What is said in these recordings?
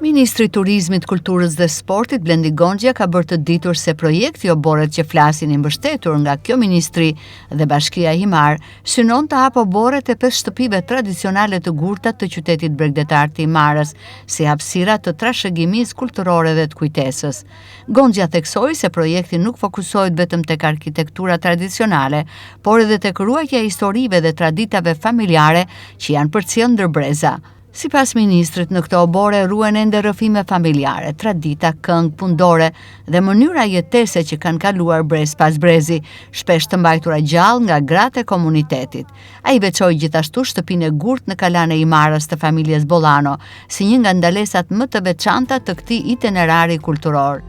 Ministri i Turizmit, Kulturës dhe Sportit Blendi Gonxha ka bërë të ditur se projekti oborret që flasin i mbështetur nga kjo ministri dhe Bashkia Himar synon të hapë oborret e 5 shtëpive tradicionale të gurta të qytetit bregdetar të Himarës, si hapësira të trashëgimisë kulturore dhe të kujtesës. Gonxha theksoi se projekti nuk fokusohet vetëm tek arkitektura tradicionale, por edhe tek ruajtja e historive dhe traditave familjare që janë përcjell ndër breza. Sipas ministrit, në këto obore ruhen ende rrëfime familjare, tradita, këngë, pundore dhe mënyra jetese që kanë kaluar brez pas brezi, shpesh të mbajtura gjallë nga gratë e komunitetit. Ai veçoi gjithashtu shtëpinë e gurt në Kalan e Himarës të familjes Bollano, si një nga ndalesat më të veçanta të këtij itinerari kulturor.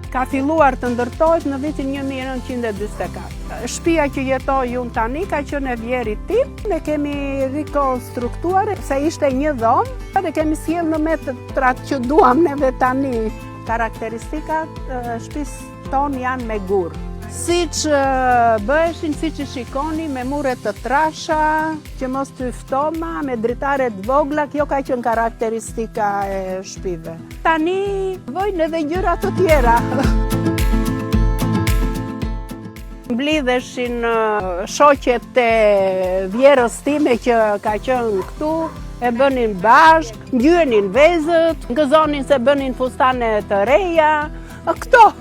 Ka filluar të ndërtohet në vitin 1944. Shtëpia që jetoj unë tani ka qenë e vjerit tim, ne kemi rikonstruktuar se ishte një dhomë dhe kemi sjellë në metrat që duam neve tani. Karakteristikat shtëpisë tonë janë me gur. Siç bëheshin, siç i shikoni, me mure të trasha, që mos të ftoma, me dritare të vogla, kjo ka qenë karakteristika e shtëpive. Tani vojnë edhe gjëra të tjera. Mblidheshin shoqet e vjerës time që ka qenë këtu, e bënin bashk, ngjyenin vezët, gëzonin se bënin fustane të reja, këto.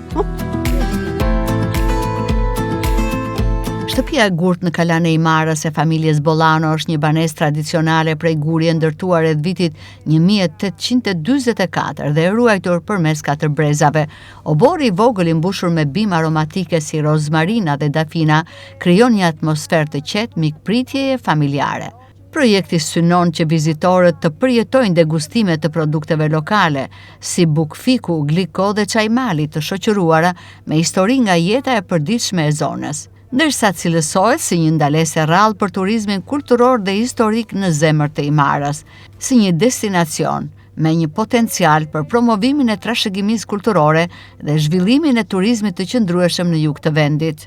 Shtëpia e gurt në Kalan e Himarës e familjes Bollano është një banesë tradicionale prej guri e ndërtuar rreth vitit 1844 dhe e ruajtur përmes 4 brezave. Obori i vogël i mbushur me bimë aromatike si rozmarina dhe dafina krijon një atmosferë të qetë mikpritjeje familjare. Projekti synon që vizitorët të përjetojnë degustime të produkteve lokale, si bukfiku, gliko dhe çaj mali të shoqëruara me histori nga jeta e përditshme e zonës, ndërsa cilësohet si një ndalesë e rrallë për turizmin kulturor dhe historik në zemër të Himarës, si një destinacion me një potencial për promovimin e trashëgimisë kulturore dhe zhvillimin e turizmit të qëndrueshëm në jug të vendit.